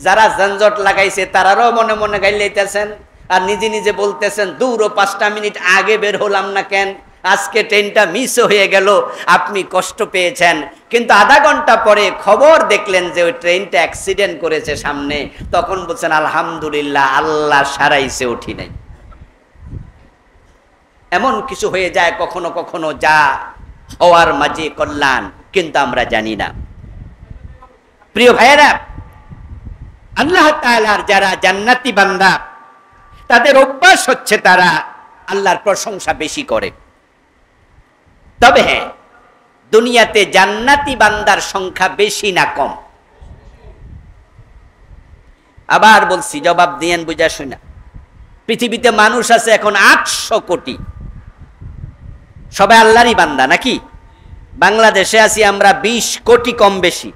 যারা যানজট লাগাইছে তারাও মনে মনে গাইলেইতেছেন আর নিজে নিজে বলতেছেন দূরও 5টা মিনিট আগে বের হলাম না কেন, আজকে ট্রেনটা মিস হয়ে গেল। আপনি কষ্ট পেয়েছেন, কিন্তু আধা ঘন্টা পরে খবর দেখলেন যে ওই ট্রেনটা অ্যাক্সিডেন্ট করেছে সামনে, তখন বলছেন আলহামদুলিল্লাহ আল্লাহ সারাইছে, উঠি নাই। এমন কিছু হয়ে যায় কখনো কখনো যা হওয়ার মাঝে কল্যাণ, কিন্তু আমরা জানি না। প্রিয় ভাইয়েরা, আল্লাহ তাআলার যারা জান্নাতি বান্দা, তাদের অভ্যাস হচ্ছে তারা আল্লাহর প্রশংসা বেশি করে। তবে হ্যাঁ, দুনিয়াতে জান্নাতি বান্দার সংখ্যা বেশি না কম? আবার বলছি, জবাব দিয়েন বুঝা শুনা। পৃথিবীতে মানুষ আছে এখন 800 কোটি, সবাই আল্লাহরই বান্দা নাকি? বাংলাদেশে আছি আমরা 20 কোটি কম বেশি।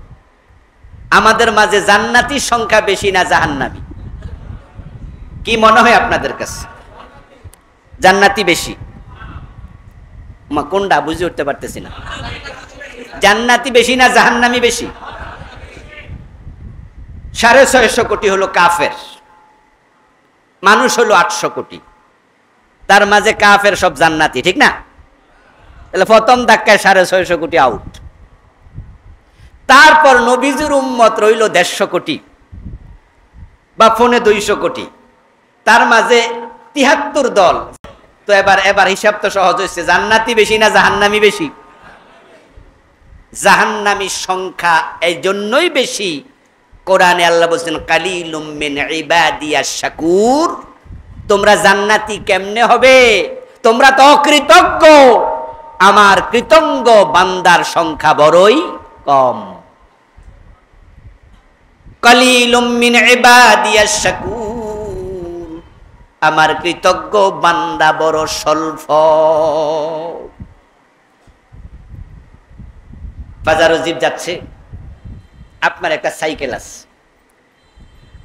আমাদের মাঝে জান্নাতীর সংখ্যা বেশি না জাহান্নামী? কি মনে হয় আপনাদের কাছে? জান্নাতি বেশি? কোনটা বুঝে উঠতে পারতেছি না। জান্নাতি বেশি না জাহান্নামী বেশি? 650 কোটি হলো কাফের, মানুষ হলো 800 কোটি, তার মাঝে কাফের সব জান্নাতি, ঠিক না? তাহলে প্রথম ধাক্কায় 650 কোটি আউট। তারপর নবীজির উম্মত রইল 150 কোটি বা 250 কোটি, তার মাঝে 73 দল। তো এবার হিসাব তো সহজ হচ্ছে, জান্নাতি বেশি না জাহান্নামী বেশি? জাহান্নামীর সংখ্যা এই জন্যই বেশি, কোরআনে আল্লাহ বলছেন কালিলুম মিন ইবাদিয়াশ শাকুর। তোমরা জান্নাতি কেমনে হবে? তোমরা তো অকৃতজ্ঞ, আমার কৃতজ্ঞ বান্দার সংখ্যা বড়ই কম। কালিলুম মিন ইবাদিয়াশ শাকুর, আমার কৃতজ্ঞ বান্দা বড় স্বল্প। বাজারও জিপ যাচ্ছে, আপনার একটা সাইকেল আছে,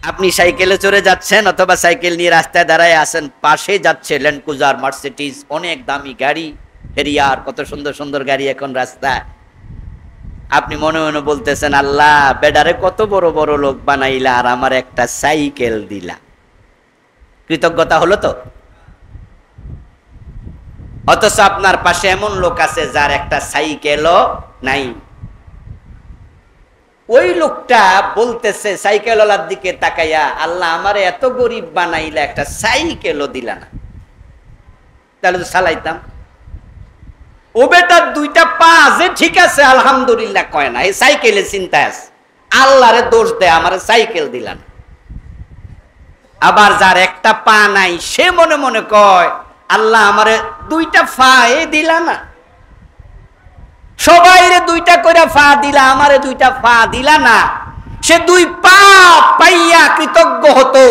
আপনি সাইকেলে চড়ে যাচ্ছেন অথবা সাইকেল নিয়ে রাস্তায় দাঁড়ায় আছেন, পাশে যাচ্ছে ল্যান্ড ক্রুজার, মার্সিডিজ, অনেক দামি গাড়ি, হেরিয়ার, কত সুন্দর সুন্দর গাড়ি এখন রাস্তায়। আপনি মনে মনে বলতেছেন আল্লাহ বেডারে কত বড় বড় লোক বানাইলা আর আমার একটা সাইকেল দিলা। কৃতজ্ঞতা হলো তো? অথচ আপনার পাশে এমন লোক আছে যার একটা সাইকেলও নাই। ওই লোকটা বলতেছে সাইকেলওয়ালার দিকে তাকাইয়া, আল্লাহ আমারে এত গরিব বানাইলা, একটা সাইকেলও দিলা না, তাহলে তো চালাইতাম। ও বেটার দুইটা পা আছে, ঠিক আছে আলহামদুলিল্লাহ কয় না, এই সাইকেলে চিন্তায় আছে, আল্লাহরে দোষ দেয় আমারে সাইকেল দিলাম। আবার যার একটা পা নাই সে মনে মনে কয়, আল্লাহ আমারে দুইটা পা দিলা না, সবাইরে দুইটা করে পা দিলা, আমারে দুইটা পা দিলা না। সে দুই পা পাইয়া কৃতজ্ঞ হতো,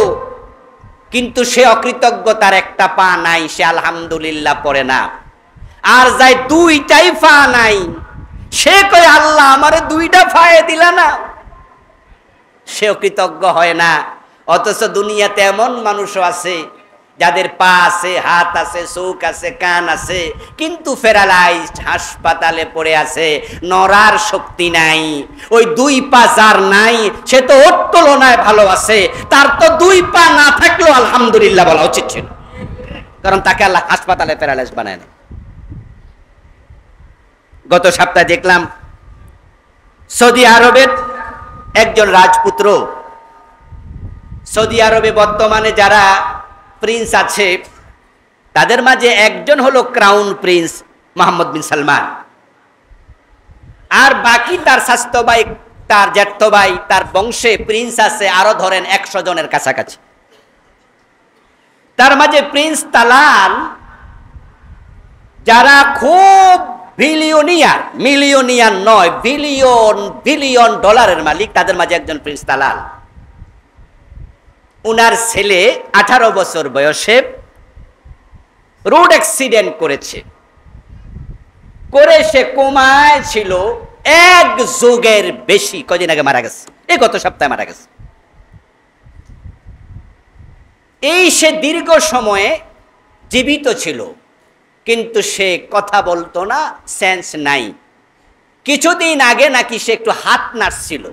কিন্তু সে অকৃতজ্ঞ, তার একটা পা নাই, সে আলহামদুলিল্লাহ পড়ে না। আর যাই দুইটাই পা নাই, সে কয় আল্লাহ আমারে দুইটা পায়ে দিলা না, সেও কৃতজ্ঞ হয় না। অথচ দুনিয়াতে এমন মানুষও আছে যাদের পা আছে, হাত আছে, চোখ আছে, কান আছে, কিন্তু প্যারালাইজড, হাসপাতালে পড়ে আছে, নড়ার শক্তি নাই। ওই দুই পা যার নাই সে তো ওর তুলনায় ভালো আছে, তার তো দুই পা না থাকলেও আলহামদুলিল্লাহ বলা উচিত ছিল, কারণ তাকে আল্লাহ হাসপাতালে প্যারালাইজ বানায় না। গত সপ্তাহে দেখলাম সৌদি আরবের একজন রাজপুত্র, সৌদি আরবে বর্তমানে যারা প্রিন্স আছে তাদের মাঝে একজন হলো ক্রাউন প্রিন্স মোহাম্মদ বিন সালমান, আর বাকি তার স্বাস্থ্য ভাই, তার জ্যাঠত ভাই, তার বংশে প্রিন্স আছে আরো ধরেন 100 জনের কাছাকাছি। তার মাঝে প্রিন্স তালাল, যারা খুব বিলিয়নিয়ার, মিলিয়নিয়ার নয়, বিলিয়ন বিলিয়ন ডলারের মালিক, তাদের মাঝে একজন প্রিন্স তালাল। উনার ছেলে 18 বছর বয়সে রোড অ্যাক্সিডেন্ট করেছে, করে সে কোমায় ছিল 1 যুগের বেশি, কদিন আগে মারা গেছে, এই গত সপ্তাহে মারা গেছে। এই সে দীর্ঘ সময়ে জীবিত ছিল, কিন্তু সে কথা বলতো না, সেন্স নাই। কিছুদিন আগে নাকি সে একটু হাত নাড়ছিল,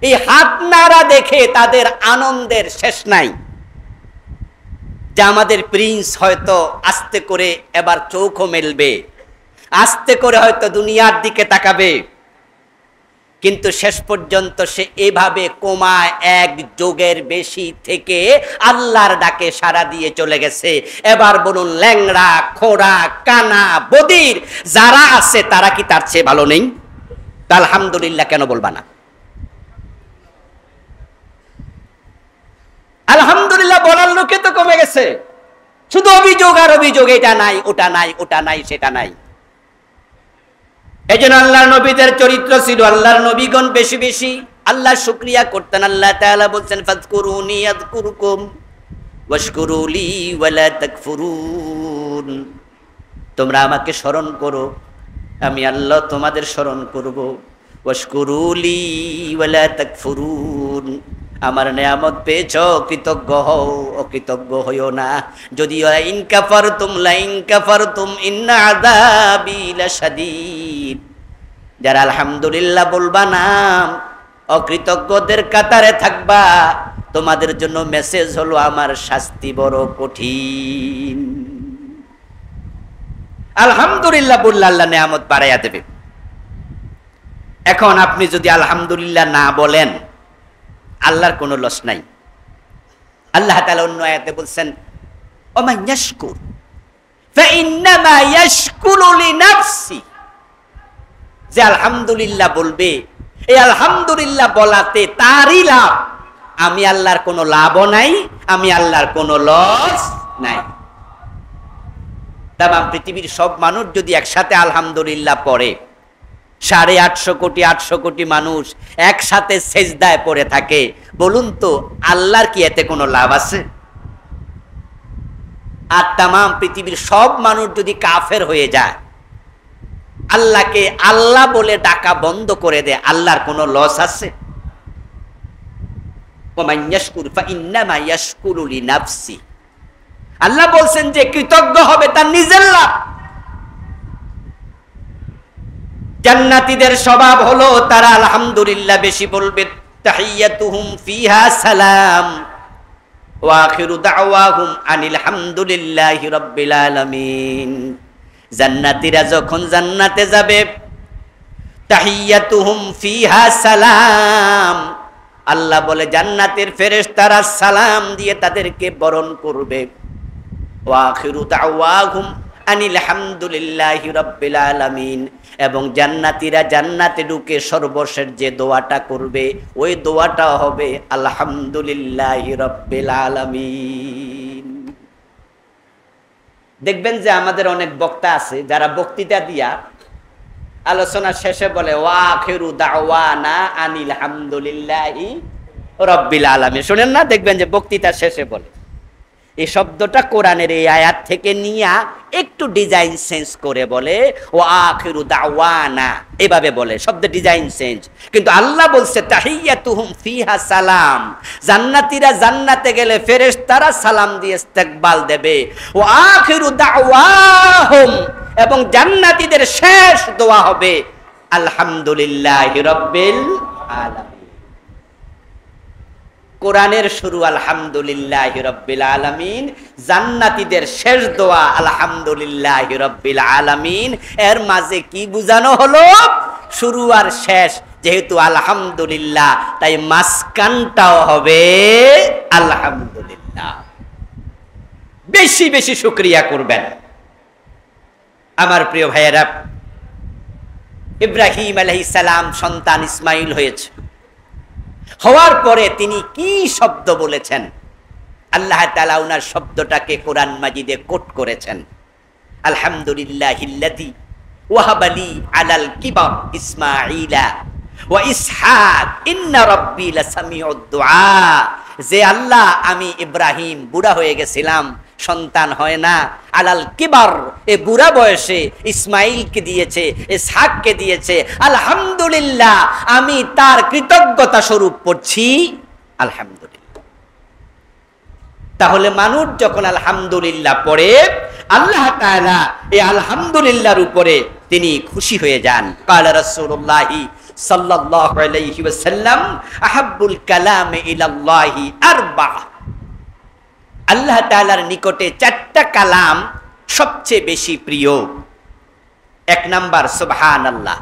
এই হাত নাড়া দেখে তাদের আনন্দের শেষ নাই, যে আমাদের প্রিন্স হয়তো আস্তে করে এবার চোখও মেলবে, আস্তে করে হয়তো দুনিয়ার দিকে তাকাবে। কিন্তু শেষ পর্যন্ত সে এভাবে কোমায় 1 যুগের বেশি থেকে আল্লাহর ডাকে সাড়া দিয়ে চলে গেছে। এবার বলুন, ল্যাংড়া, খোড়া, কানা, বদির যারা আছে তারা কি তার চেয়ে ভালো নেই? তা আলহামদুলিল্লাহ কেন বলবা না? আলহামদুলিল্লাহ বলার লোকে তো কমে গেছে, শুধু অভিযোগ আর অভিযোগ, এটা নাই, ওটা নাই, ওটা নাই, সেটা নাই। এই জন্য আল্লাহর নবীদের চরিত্র ছিল, আল্লাহর নবীগণ বেশি বেশি আল্লাহ শুকরিয়া করতেন। আল্লাহ তাআলা বলছেন, ফাযকুরুনি আযকুরকুম ওয়াশকুরু লি ওয়ালা তাকফুরুন। তোমরা আমাকে স্মরণ করো, আমি আল্লাহ তোমাদের স্মরণ করব। ওয়াশকুরু লি ওয়ালা তাকফুরুন, আমার নিয়ামত পেয়েছো, কৃতজ্ঞ হও, অকৃতজ্ঞ হইও না। যদিও ইন কাফারতুম ইন্না আযাবি লাশাদীদ, যারা আলহামদুলিল্লাহ বলবা না, অকৃতজ্ঞদের কাতারে থাকবা, তোমাদের জন্য মেসেজ হলো আমার শাস্তি বড় কঠিন। আলহামদুলিল্লাহ বললে আল্লাহ নিয়ামত বাড়াইয়া দেবে। এখন আপনি যদি আলহামদুলিল্লাহ না বলেন, আল্লাহর কোনো লস নাই। আল্লাহ তাআলা অন্য আয়াতে বলছেন, ওমান ইয়াশকুর ফাইন্নামা ইয়াশকুরু লিনাফসি, যে আলহামদুলিল্লাহ বলবে, এই আলহামদুলিল্লাহ বলাতে তারই লাভ, আমি আল্লাহর কোনো লাভও নাই, আমি আল্লাহর কোনো লস নাই। তামাম পৃথিবীর সব মানুষ যদি একসাথে আলহামদুলিল্লাহ পড়ে, 850 কোটি মানুষ একসাথে সেজদায় পড়ে থাকে, বলুন তো আল্লাহর কি এতে কোনো লাভ আছে? আর তামাম পৃথিবীর সব মানুষ যদি কাফের হয়ে যায়, আল্লাহকে আল্লাহ বলে ডাকা বন্ধ করে দেয়, আল্লাহর কোনো লস আছে? আল্লাহ বলছেন যে কৃতজ্ঞ হবে তার নিজের লাভ। জান্নাতীদের স্বভাব হলো তারা আলহামদুলিল্লাহ বেশি বলবে, তাহিয়াতুহুম ফিহা সালাম ওয়া আখিরু দাওয়াহুম আনিল হামদুলিল্লাহি রাব্বিল আলামিন। জান্নাতীরা যখন জান্নাতে যাবে, তাহিয়াতুহুম ফিহা সালাম, আল্লাহ বলে জান্নাতের ফেরেশতারা সালাম দিয়ে তাদেরকে বরণ করবে। ওয়া আখিরু দাওয়াহুম আনিল হামদুলিল্লাহি রাব্বিল আলামিন, এবং জান্নাতীরা জান্নাতে ঢুকে সর্বশেষ যে দোয়াটা করবে ওই দোয়াটা হবে আলহামদুলিল্লাহি রাব্বিল আলামিন। দেখবেন যে আমাদের অনেক বক্তা আছে যারা বক্তৃতা দিয়া আলোচনা শেষে বলে ওয়া আখিরু দাওয়ানা আনিল হামদুলিল্লাহি রাব্বিল আলামিন। শুনেন না, দেখবেন যে বক্তৃতা শেষে বলে। এই শব্দটা কোরআনের এই আয়াত থেকে নিয়া একটু ডিজাইন চেঞ্জ করে বলে ওয়া আখিরু দাওয়ানা, এভাবে বলে, শব্দ ডিজাইন চেঞ্জ। কিন্তু আল্লাহ বলছে তাহিয়াতুহুম ফিহা সালাম, জান্নাতীরা জান্নাতে গেলে ফেরেশতারা সালাম দিয়ে ইস্তেকবাল দেবে। ওয়া আখিরু দাওয়াহুম, এবং জান্নাতীদের শেষ দোয়া হবে আলহামদুলিল্লাহি রাব্বিল আলামিন। কোরআনের শুরু আলহামদুলিল্লাহি রাব্বিল আলামিন, জান্নাতীদের শেষ দোয়া আলহামদুলিল্লাহি রাব্বিল আলামিন। এর মাঝে কি বোঝানো হলো? শুরু আর শেষ যেহেতু আলহামদুলিল্লাহ, তাই মাঝখানটাও হবে আলহামদুলিল্লাহ। বেশি বেশি শুকরিয়া করবেন। আমার প্রিয় ভাইয়েরা, ইব্রাহিম আলাইহিস সালাম সন্তান ইসমাইল হয়েছে। হওয়ার পরে তিনি কি শব্দ বলেছেন? আল্লাহ তাআলা ওনার শব্দটাকে কোরআন মাজিদে কোট করেছেন। আলহামদুলিল্লাহিল্লাযী ওয়াহাবা লি আলাল কিবার ইসমাঈলা ওয়া ইসহাক ইন্না রাব্বী লাসামিউদ দুআ। যে আল্লাহ, আমি ইব্রাহিম বুড়া হয়ে গেছিলাম, সন্তান হয় না, আলাল কিবার, এ বুড়া বয়সে ইসমাইলকে দিয়েছে, ইসহাককে দিয়েছে, আলহামদুলিল্লাহ, আমি তার কৃতজ্ঞতা স্বরূপ পড়ছি আলহামদুলিল্লাহ। তাহলে মানুষ যখন আলহামদুলিল্লাহ পড়ে, আল্লাহ তাআলা এই আলহামদুলিল্লাহর উপরে তিনি খুশি হয়ে যান। ক্বালা রাসূলুল্লাহি সাল্লাল্লাহু আলাইহি ওয়াসাল্লাম আহাব্বুল কালামে ইলাল্লাহি আরবা। আল্লাহ তাআলার নিকটে চারটা কালাম সবচেয়ে বেশি প্রিয়। এক নাম্বার সুবহানাল্লাহ,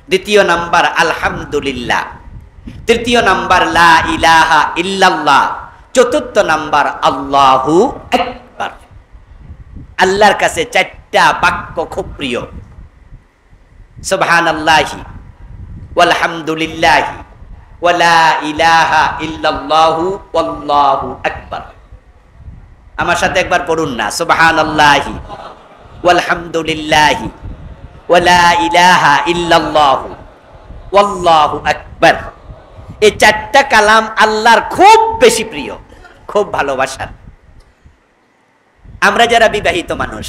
দ্বিতীয় নাম্বার আলহামদুলিল্লাহ, তৃতীয় নাম্বার লা ইলাহা ইল্লাল্লাহ, চতুর্থ নাম্বার আল্লাহু আকবার। আল্লাহর কাছে চারটা বাক্য খুব প্রিয়, সুবহানাল্লাহি ওয়ালহামদুলিল্লাহি ওয়া লা ইলাহা ইল্লাল্লাহু ওয়াল্লাহু আকবার। আমার সাথে একবার পড়ুন না, সুবহানাল্লাহি ওয়ালহামদুলিল্লাহি ওয়া লা ইলাহা ইল্লাল্লাহু ওয়াল্লাহু আকবার। এই চারটা কালাম আল্লাহর খুব বেশি প্রিয়, খুব ভালোবাসার। আমরা যারা বিবাহিত মানুষ,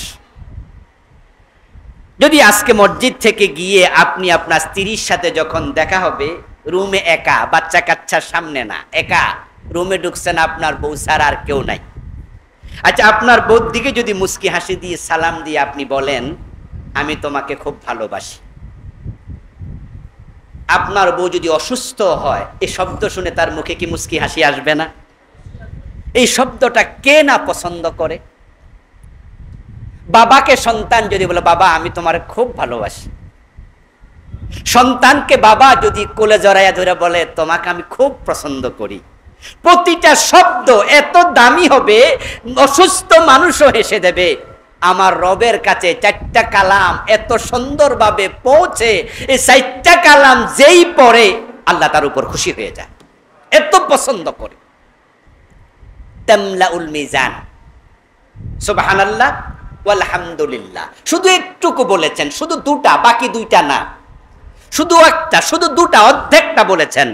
যদি আজকে মসজিদ থেকে গিয়ে আপনি আপনার স্ত্রীর সাথে যখন দেখা হবে, রুমে একা, বাচ্চা কাচ্চার সামনে না, একা রুমে ঢুকছেন, আপনার বউ ছাড়া আর কেউ নাই। আচ্ছা, আপনার বউর দিকে যদি মুস্কি হাসি দিয়ে সালাম দিয়ে আপনি বলেন আমি তোমাকে খুব ভালোবাসি, আপনার বউ যদি অসুস্থ হয়, এই শব্দ শুনে তার মুখে কি মুস্কি হাসি আসবে না? এই শব্দটা কে না পছন্দ করে? বাবাকে সন্তান যদি বলে বাবা আমি তোমার খুব ভালোবাসি, সন্তানকে বাবা যদি কোলে জড়াইয়া ধরে বলে তোমাকে আমি খুব পছন্দ করি, প্রতিটা শব্দ এত দামি হবে, অসুস্থ মানুষও হেসে দেবে। আমার রবের কাছে চারটা কালাম এত সুন্দরভাবে পৌঁছে, এই চারটা কালাম যেই পড়ে আল্লাহ তার উপর খুশি হয়ে যায়, এত পছন্দ করে। তামলাউল মিজান, সুবহানাল্লাহ আলহামদুলিল্লাহ, শুধু একটুকু বলেছেন, শুধু দুটা, বাকি দুইটা না, শুধু একটা, শুধু দুটা, অর্ধেকটা বলেছেন।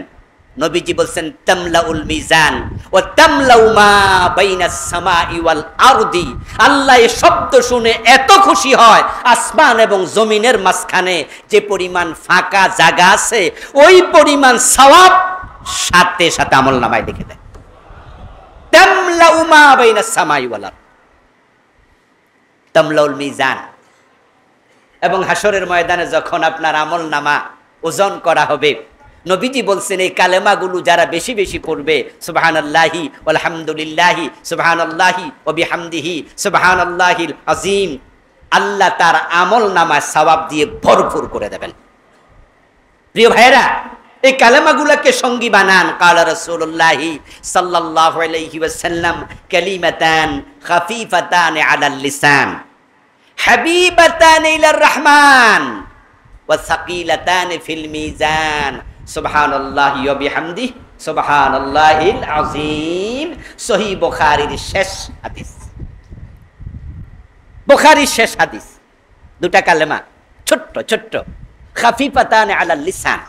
নবীজি বলছেন তামলাউল মিজান ওয়া তামলাউ মা বাইনাস সামাই ওয়াল আরদি। আল্লাহ এই শব্দ শুনে এত খুশি হয়, আসমান এবং জমিনের মাঝখানে যে পরিমাণ ফাঁকা জায়গা আছে ওই পরিমাণ সওয়াব সাথে সাথে আমলনামায় লিখে দেয়। তামলাউ মা বাইনাস সামাই ওয়াল আরদি, তামলাউল মিজান। এবং হাসরের ময়দানে যখন আপনার আমলনামা ওজন করা হবে, নবীজি বলছেন এই কালেমাগুলো যারা বেশি বেশি পড়বে, সুবহানাল্লাহি আলহামদুলিল্লাহি সুবহানাল্লাহি ওয়া বিহামদিহি সুবহানাল্লাহিল আযীম, আল্লাহ তার আমলনামা সওয়াব দিয়ে ভরপুর করে দেবেন। প্রিয় ভাইরা, এই কালেমাগুলোকে সঙ্গী বানান। কালা রাসূলুল্লাহ সাল্লাল্লাহু আলাইহি ওয়াসাল্লাম কালিমাতান খাফিফাতান আলাল লিসান হাবিবাতান ইলার রহমান ওয়া সাকিলাতান ফিল মিজান সুবহানাল্লাহি ওয়া বিহামদিহি সুবহানাল্লাহিল আযীম। সহিহ বুখারীর শেষ হাদিস, বুখারীর শেষ হাদিস। দুটা কালেমা ছোট্ট ছোট্ট, খাফিফাতান আলাল লিসান।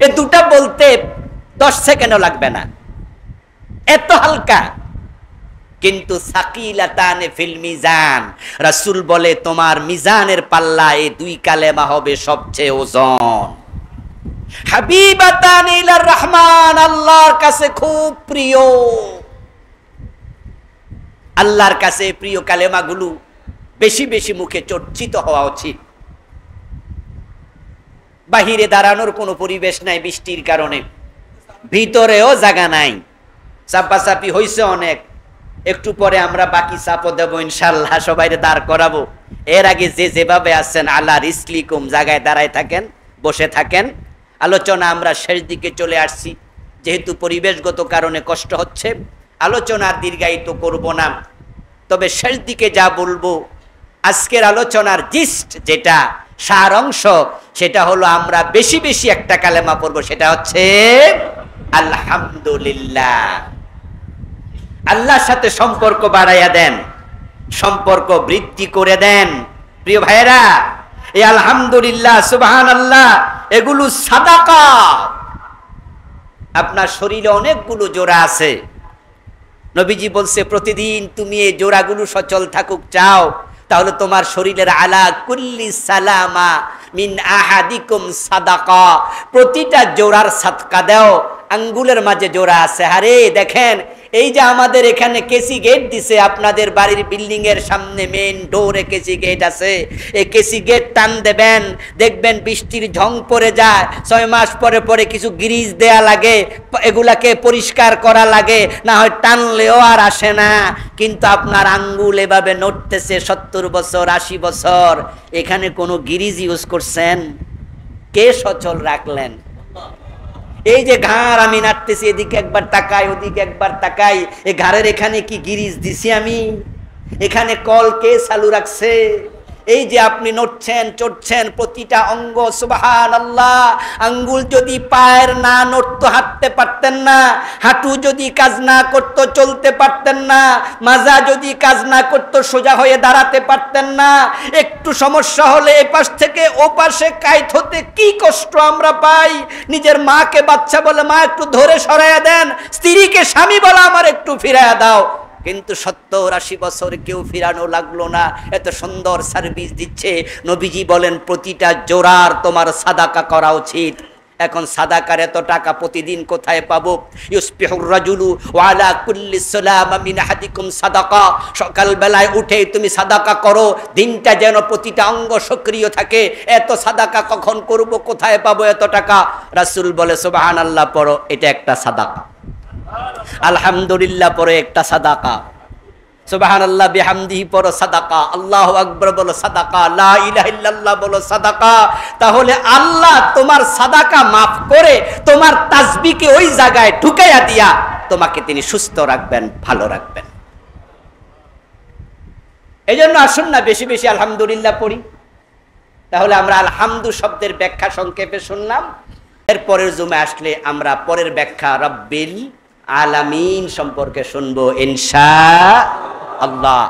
এই দুটা বলতে 10 সেকেন্ডও লাগবে না, এত হালকা। কিন্তু সাকিলাতান ফিল মিজান, রাসূল বলে তোমার মিজানের পাল্লা এই দুই কালেমা হবে সবচেয়ে ওজন। হাবিবাতান ইলার রহমান, আল্লাহর কাছে খুব প্রিয়। আল্লাহর কাছে প্রিয় কালেমাগুলো বেশি বেশি মুখে চর্চিত হওয়া উচিত। বাহিরে দাঁড়ানোর কোনো পরিবেশ নাই বৃষ্টির কারণে, ভিতরেও জায়গা নাই, চাপাচাপি হইছে অনেক। একটু পরে আমরা বাকি চাপও দেব ইনশাআল্লাহ, সবাইরে দাঁড় করাবো। এর আগে যে যেভাবে আছেন আল্লাহ রিসলিকুম, জায়গায় দাঁড়ায় থাকেন, বসে থাকেন। আলোচনা আমরা শেষ দিকে চলে আসছি, যেহেতু পরিবেশগত কারণে কষ্ট হচ্ছে, আলোচনা দীর্ঘায়িত করব না। তবে শেষ দিকে যা বলবো, আজকের আলোচনার জিস্ট যেটা, সার অংশ, সেটা হলো আমরা বেশি বেশি একটা কালেমা পড়বো, সেটা হচ্ছে আলহামদুলিল্লাহ। আল্লাহর সাথে সম্পর্ক বাড়াইয়া দেন, সম্পর্ক বৃদ্ধি করে দেন। প্রিয় ভাইয়েরা, এই আলহামদুলিল্লাহ, সুবহানাল্লাহ, এগুলো সাদাকা। আপনার শরীরে অনেকগুলো জোড়া আছে, নবীজি বলছে প্রতিদিন তুমি এই জোড়াগুলো সচল থাকুক চাও, তাহলে তোমার শরীরের আলা কুল্লি সালামা মিন আহাদিকুম সাদাকা, প্রতিটা জোড়ার সাদকা দাও। আঙ্গুলের মাঝে জোড়া আছে। আরে দেখেন, এই যে আমাদের এখানে কেসি গেট দিছে, আপনাদের বাড়ির বিল্ডিং এর সামনে মেইন ডোরে কেসি গেট আছে, এই কেসি গেট টান দেবেন, দেখবেন বৃষ্টির ঝং পড়ে যায়, 6 মাস পরে পরে কিছু গ্রিজ দেয়া লাগে, এগুলাকে পরিষ্কার করা লাগে, না হয় টানলেও আর আসে না। কিন্তু আপনার আঙ্গুল এভাবে নড়তেছে 70 বছর 80 বছর, এখানে কোনো গ্রিজ ইউজ করছেন? কে সচল রাখলেন? এই যে ঘাড় আমি নাড়তেছি, এদিকে একবার তাকাই, ওদিকে একবার তাকাই, এই ঘাড়ের এখানে কি গিরিজ দিছি আমি? এখানে কল কে চালু রাখছে? এই যে আপনি নড়ছেন চড়ছেন, প্রতিটা অঙ্গ, সুবহানাল্লাহ। আঙ্গুল যদি পায়ের না নড়তো হাঁটতে পারতেন না, হাঁটু যদি কাজ না করতো চলতে পারতেন না, মাজা যদি কাজ না করতো সোজা হয়ে দাঁড়াতে পারতেন না। একটু সমস্যা হলে এপাশ থেকে ওপাশে কাইত হতে কি কষ্ট আমরা পাই। নিজের মাকে বাচ্চা বলে মা একটু ধরে সরাইয়া দেন, স্ত্রীকে স্বামী বলে আমার একটু ফিরাইয়া দাও। কিন্তু 70-80 বছর কেউ ফিরানো লাগলো না, এত সুন্দর সার্ভিস দিচ্ছে। নবীজি বলেন প্রতিটা জোড়ার তোমার সাদাকা করা উচিত। এখন সাদাকার এত টাকা প্রতিদিন কোথায় পাবো? ইউসবিহুর রাজুলু ওয়া আলা কুল্লি সালামা মিন আহাদিকুম সাদাকা, সকাল বেলায় উঠে তুমি সাদাকা করো, দিনটা যেন প্রতিটা অঙ্গ সক্রিয় থাকে। এত সাদাকা কখন করব, কোথায় পাবো এত টাকা? রাসূল বলে সুবহানাল্লাহ পড়ো, এটা একটা সাদাকা। আলহামদুলিল্লাহ পড়ো, একটা সাদাকা। সুবহানাল্লাহ বিহামদিহি পড়ো, সাদাকা। আল্লাহু আকবার বলো, সাদাকা। লা ইলাহা ইল্লাল্লাহ বলো, সাদাকা। তাহলে আল্লাহ তোমার সাদাকা মাফ করে তোমার তাসবিহকে ওই জায়গায় ঢুকাইয়া দিয়া তোমাকে তিনি সুস্থ রাখবেন, ভালো রাখবেন। এজন্য আসুন না বেশি বেশি আলহামদুলিল্লাহ পড়ি। তাহলে আমরা আলহামদু শব্দের ব্যাখ্যা সংক্ষেপে শুনলাম। এরপরের জুমে আসলে আমরা পরের ব্যাখ্যা রব্বিল আলামিন সম্পর্কে শুনবো ইনশাআল্লাহ।